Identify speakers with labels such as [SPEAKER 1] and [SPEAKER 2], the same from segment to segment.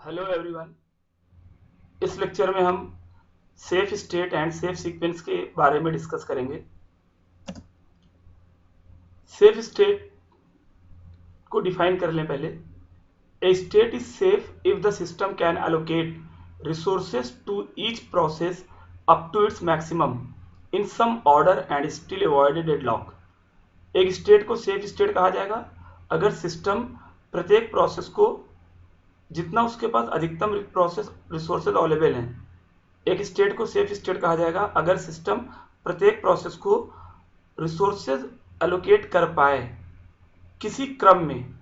[SPEAKER 1] Hello everyone. इस lecture में हम safe state and safe sequence के बारे में डिस्कस करेंगे। सेफ स्टेट को डिफाइन कर लें पहले। A state is safe if the system can allocate resources to each process up to its maximum in some order and still avoid a deadlock। एक state को सेफ स्टेट कहा जाएगा अगर system प्रत्येक प्रोसेस को जितना उसके पास अधिकतम प्रोसेस रिसोर्सेज अवेलेबल हैं। एक स्टेट को सेफ स्टेट कहा जाएगा अगर सिस्टम प्रत्येक प्रोसेस को रिसोर्सेज एलोकेट कर पाए किसी क्रम में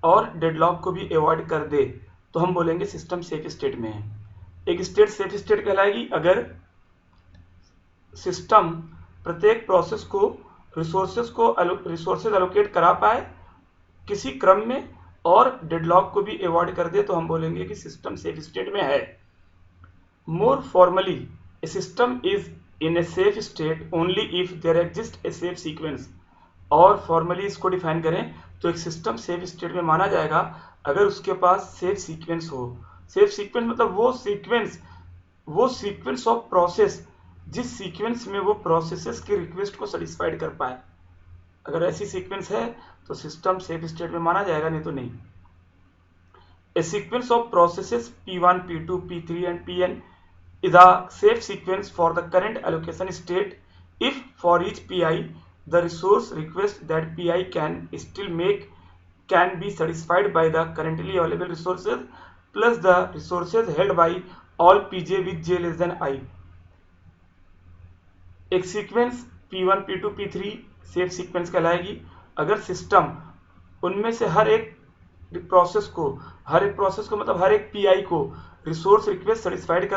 [SPEAKER 1] और डेडलॉक को भी अवॉइड कर दे, तो हम बोलेंगे सिस्टम सेफ स्टेट में है। एक स्टेट सेफ स्टेट कहलाएगी अगर सिस्टम प्रत्येक प्रोसेस को रिसोर्सेज एलोकेट करा पाए किसी क्रम में और डेडलॉक को भी अवॉइड कर दे, तो हम बोलेंगे कि सिस्टम सेफ स्टेट में है। More formally, a system is in a safe state only if there exists a safe sequence। और फॉर्मली इसको डिफाइन करें तो एक सिस्टम सेफ स्टेट में माना जाएगा अगर उसके पास सेफ सीक्वेंस हो। सेफ सीक्वेंस मतलब वो सीक्वेंस ऑफ प्रोसेस जिस सीक्वेंस में वो प्रोसेसेस की रिक्वेस्ट को सेटिस्फाइड कर पाए। अगर ऐसी सीक्वेंस है तो सिस्टम सेफ स्टेट में माना जाएगा, नहीं तो नहीं। A sequence of processes P1, P2, P3 and Pn is a safe sequence for the current allocation state if for each pi the resource request that pi can still make can be satisfied by the currently available resources plus the resources held by all pj with j less than I। एक sequence P1, P2, P3 safe sequence कहलाएगी अगर system उनमें से हर एक process को मतलब हर एक pi को रिसोर्स रिक्वेस्ट सेटिस्फाइड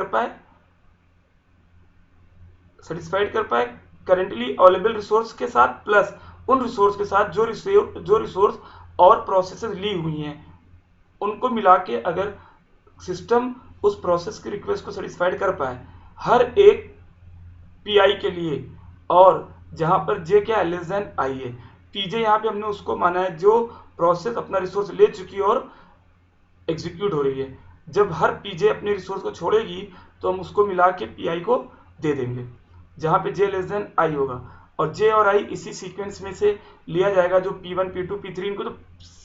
[SPEAKER 1] कर पाए करेंटली अवेलेबल रिसोर्स के साथ प्लस उन रिसोर्स के साथ जो रिसोर्स और प्रोसेसेस ली हुई हैं उनको मिला के अगर सिस्टम उस प्रोसेस की रिक्वेस्ट को सेटिस्फाइड कर पाए हर एक पीआई के लिए, और जहां पर जे क्या है, लेस देन आई है। पीजे यहाँ पे हमने उसको माना है जो प्रोसेस अपना रिसोर्स ले चुकी है और एग्जीक्यूट हो रही है। जब हर पीजे अपने रिसोर्स को छोड़ेगी तो हम उसको मिला के पीआई को दे देंगे जहां पे जे लेस देन आई होगा, और जे और आई इसी सीक्वेंस में से लिया जाएगा। जो P1, P2, P3 इनको तो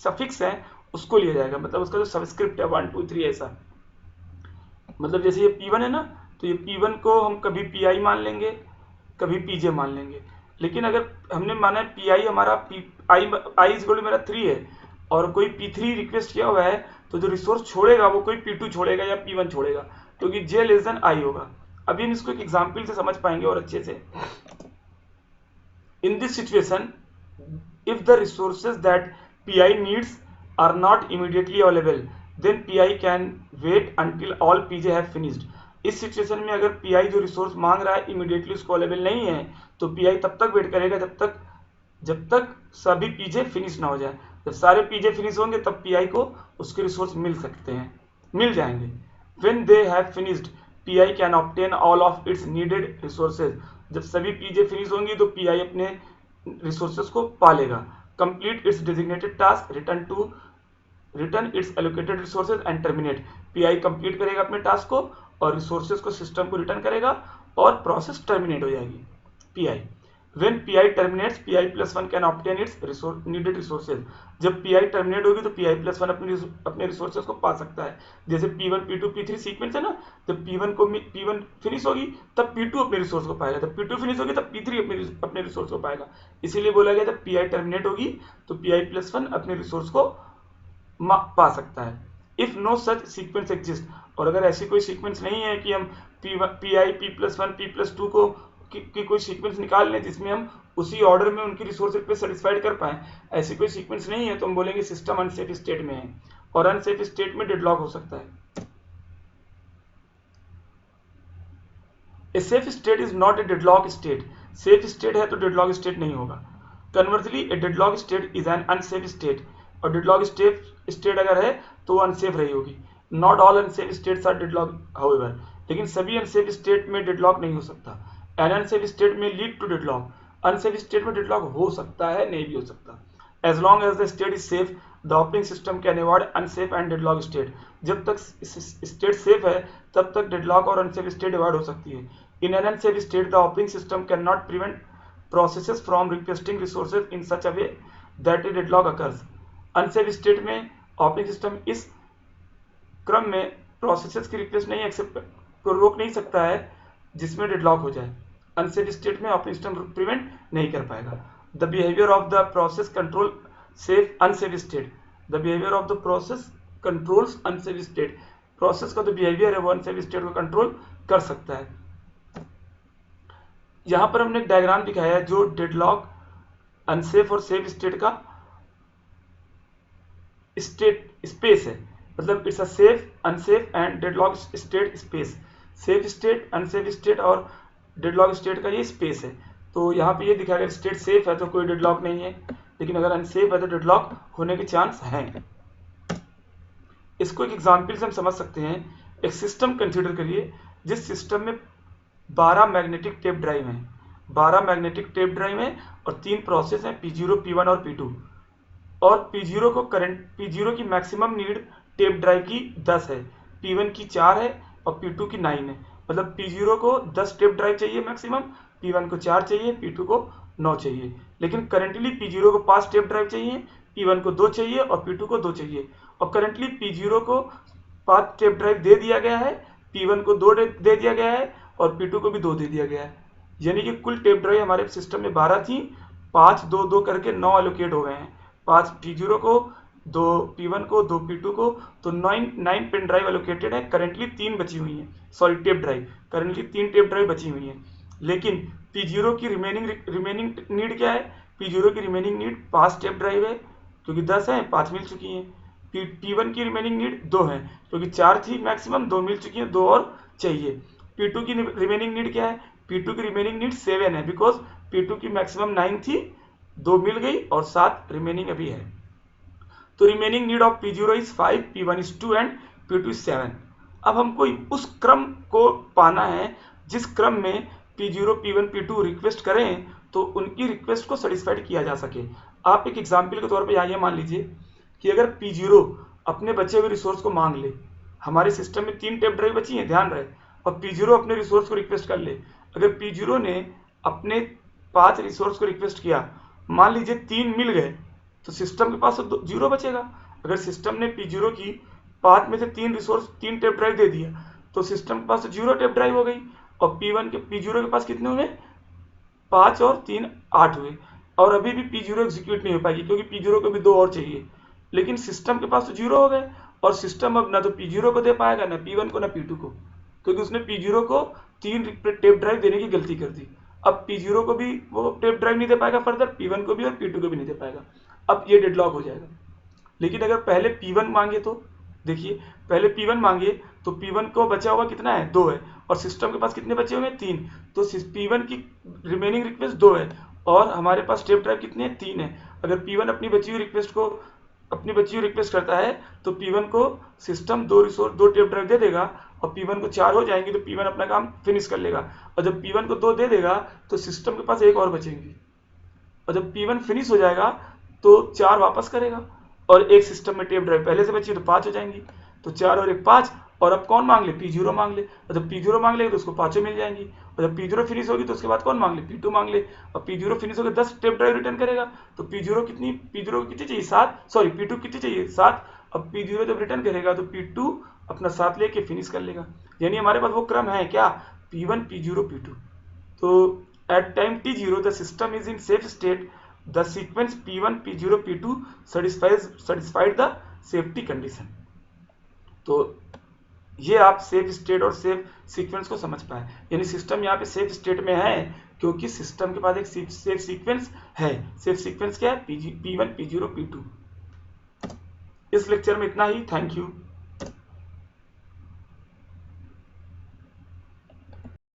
[SPEAKER 1] सफिक्स है उसको लिया जाएगा, मतलब उसका जो सबस्क्रिप्ट है 1 2 3 ऐसा। मतलब जैसे ये P1 है ना, तो ये P1 को हम कभी PI मान लेंगे कभी PJ मान लेंगे। लेकिन अगर हमने माना है PI हमारा आई इज मेरा 3 है और कोई P3 रिक्वेस्ट किया हुआ है, तो जो रिसोर्स छोड़ेगा वो कोई P2 छोड़ेगा या P1 छोड़ेगा, क्योंकि J लेस देन I होगा। अभी हम इसको एक एग्जाम्पल से समझ पाएंगे और अच्छे से। In this situation if the resources that PI needs are not immediately available then PI can wait until all PJ have finished। इस सिचुएशन में अगर PI जो रिसोर्स मांग रहा है इमीडिएटली उसको अवेलेबल नहीं है, तो PI तब तक वेट करेगा जब तक सभी PJ फिनिश ना हो जाए। जब सारे PJ फिनिश होंगे तब PI को उसके रिसोर्स मिल जाएंगे। when they have finished PI can obtain all of its needed resources। जब सभी PJ फिनिश होंगी तो PI अपने रिसोर्सेज को पालेगा। Complete its designated task, return its allocated resources and terminate. PI complete करेगा अपने टास्क को और रिसोर्सेज को सिस्टम को रिटर्न करेगा और प्रोसेस टर्मिनेट हो जाएगी। Pi when PI terminates PI plus 1 can obtain its needed resources। जब PI टर्मिनेट होगी तो PI plus 1 अपने रिसोर्सेज को पा सकता है। जैसे P1, P2, P3 सीक्वेंस है ना, जब P1 फिनिश होगी तब P2 अपने रिसोर्स को पाएगा, जब P2 फिनिश होगी तब P3 अपने रिसोर्स को पाएगा। इसीलिए बोला गया जब PI टर्मिनेट होगी तो PI plus 1 अपने रिसोर्स को पा सकता है। If no such sequence exist, और अगर ऐसी कोई सीक्वेंस नहीं है कि हम PI P+1 P+2 को की कोई सीक्वेंस निकाल लें जिसमें हम उसी ऑर्डर में उनकी रिसोर्स पे सेटिस्फाइड कर पाए, ऐसी कोई सीक्वेंस नहीं है, तो हम बोलेंगे सिस्टम अनसेफ स्टेट में है और अनसेफ स्टेट में डेडलॉक हो सकता है। A safe state is not a deadlock state. Safe state है तो डेडलॉक स्टेट नहीं होगा। Conversely a deadlock state is an unsafe state, और डेडलॉक स्टेट अगर है तो वो अनसेफ रही होगी। Not all unsafe states are deadlock however, लेकिन सभी अनसेफ स्टेट में डेडलॉक नहीं हो सकता। An unsafe state may lead to deadlock, unsafe state में डेडलॉक हो सकता है, नहीं भी हो सकता। As long as the state is safe, the operating system can avoid unsafe and deadlock state. जब तक स्टेट सेफ है तब तक डेडलॉक और अनसेफ स्टेट अवॉइड हो सकती है। In an unsafe state the operating system can not prevent processes from requesting resources in such a way that A deadlock occurs. Unsafe state में ऑपरेटिंग सिस्टम इस क्रम में प्रोसेसेस की request नहीं accept को रोक नहीं सकता है जिसमें डेडलॉक हो जाए। अनसेफ स्टेट में ऑपरेटिंग सिस्टम प्रिवेंट नहीं कर पाएगा। The behaviour of the process control safe unsafe state. The behaviour of the process controls unsafe state. Process का जो बिहेवियर है वो अनसेफ स्टेट को कंट्रोल कर सकता है। यहां पर हमने एक डायग्राम दिखाया है जो डेडलॉक, अनसेफ और सेफ स्टेट का स्टेट स्पेस है। मतलब it's a safe, unsafe and deadlock state space. Safe state, unsafe state और डेडलॉक स्टेट का ये स्पेस है। तो यहाँ पे ये दिखाया गया स्टेट सेफ है तो कोई डेडलॉक नहीं है, लेकिन अगर अनसेफ है तो डेडलॉक होने के चांस हैं। इसको एक एग्जाम्पल से हम समझ सकते हैं। एक सिस्टम कंसिडर करिए जिस सिस्टम में 12 मैग्नेटिक टेप ड्राइव हैं। 12 मैग्नेटिक टेप ड्राइव हैं और 3 प्रोसेस हैं P0, P1 और P2। और P0 को करंट, P0 की मैक्सिमम नीड टेप ड्राइव की 10 है, P1 की 4 है और P2 की 9 है। मतलब P0 को 10 टेप ड्राइव चाहिए मैक्सिमम, P1 को 4 चाहिए, P2 को 9 चाहिए। लेकिन करंटली P0 को 5 टेप ड्राइव चाहिए, P1 को 2 चाहिए और P2 को 2 चाहिए। और करंटली P0 को 5 टेप ड्राइव दे दिया गया है, P1 को 2 दे दिया गया है और P2 को भी 2 दे दिया गया है। यानी कि कुल टेप ड्राइव हमारे सिस्टम में 12 थी, 5 2 2 करके 9 एलोकेट हो गए हैं। 5 P0 को, 2 P1 को, 2 P2 को, तो 9 पेन ड्राइव एलोकेटेड है। करेंटली 3 बची हुई हैं, sorry tape drive, currently 3 tape drive बची हुई हैं। लेकिन P0 की रिमेनिंग नीड क्या है? P0 की रिमेनिंग नीड 5 टेप ड्राइव है क्योंकि 10 है, 5 मिल चुकी हैं। P1 की रिमेनिंग नीड 2 है क्योंकि 4 थी मैक्सिमम, 2 मिल चुकी हैं, 2 और चाहिए। P2 की रिमेनिंग नीड क्या है? P2 की रिमेनिंग नीड 7 है बिकॉज P2 की मैक्सिमम 9 थी, 2 मिल गई और 7 रिमेनिंग अभी है। तो remaining need of P0 is 5, P1 is 2 and P2 is 7। अब हमको उस क्रम को पाना है जिस क्रम में P0, P1, P2 रिक्वेस्ट करें तो उनकी रिक्वेस्ट को सेटिस्फाइड किया जा सके। आप एक एग्जाम्पल के तौर पर यहाँ मान लीजिए कि अगर P0 अपने बचे हुए रिसोर्स को मांग ले, हमारे सिस्टम में 3 टेप ड्राइव बची हैं, ध्यान रहे, और P0 अपने रिसोर्स को रिक्वेस्ट कर ले। अगर P0 ने अपने 5 रिसोर्स को रिक्वेस्ट किया, मान लीजिए 3 मिल गए, तो सिस्टम के पास तो 0 बचेगा। अगर सिस्टम ने P0 की 5 में से 3 रिसोर्स, 3 टेप ड्राइव दे दिया तो सिस्टम के पास तो 0 टेप ड्राइव हो गई। और P0 के पास कितने हुए? 5 और 3 8 हुए। और अभी भी P0 एग्जीक्यूट नहीं हो पाएगी क्योंकि P0 को भी 2 और चाहिए। लेकिन सिस्टम के पास तो 0 हो गए और सिस्टम अब ना तो P0 को दे पाएगा, ना P1 को, ना P2 को, क्योंकि उसने P0 को 3 टेप ड्राइव देने की गलती कर दी। अब P0 को भी वो टेप ड्राइव नहीं दे पाएगा फर्दर, P1 को भी और P2 को भी नहीं दे पाएगा। अब ये डेडलॉक हो जाएगा। लेकिन अगर पहले P1 मांगे तो देखिए, पहले P1 मांगे तो P1 को बचा हुआ कितना है? 2 है और सिस्टम के पास कितने बचे हुए हैं? 3। तो P1 की रिमेनिंग रिक्वेस्ट 2 है और हमारे पास टेप ड्राइव कितने हैं? 3 है। अगर P1 अपनी बची हुई रिक्वेस्ट करता है तो P1 को सिस्टम 2 टेप ड्राइव दे देगा और P1 को 4 हो जाएंगे तो P1 अपना काम फिनिश कर लेगा। और जब P1 को 2 दे देगा तो सिस्टम के पास 1 और बचेंगी और जब P1 फिनिश हो जाएगा तो 4 वापस करेगा और एक सिस्टम में टेप ड्राइव पहले से बची तो 5 हो जाएंगी। तो 4 और 1 5। और अब कौन मांग ले? P0 मांग ले। और जब P0 मांग लेगा तो उसको 5 मिल जाएंगी और जब P0 फिनिश होगी तो उसके बाद कौन मांग ले? P2 मांग ले। और P0 फिनिश होकर 10 टेप ड्राइव रिटर्न करेगा तो P0 को कितनी चाहिए? 7। सॉरी, P2 कितनी चाहिए? 7। अब P0 जब रिटर्न करेगा तो P2 अपना 7 लेके फिनिश कर लेगा। यानी हमारे पास वो क्रम है क्या? P1, P0, P2। तो at time T0 the system is in safe state. The sequence P1, P0, P2 satisfied the safety condition. तो ये आप सेफ स्टेट और सेफ सीक्वेंस को समझ पाए। यानी सिस्टम यहाँ पे सेफ स्टेट में है क्योंकि सिस्टम के पास एक सेफ सीक्वेंस है। सेफ सीक्वेंस क्या है? P1, P0, P2। इस लेक्चर में इतना ही। Thank you.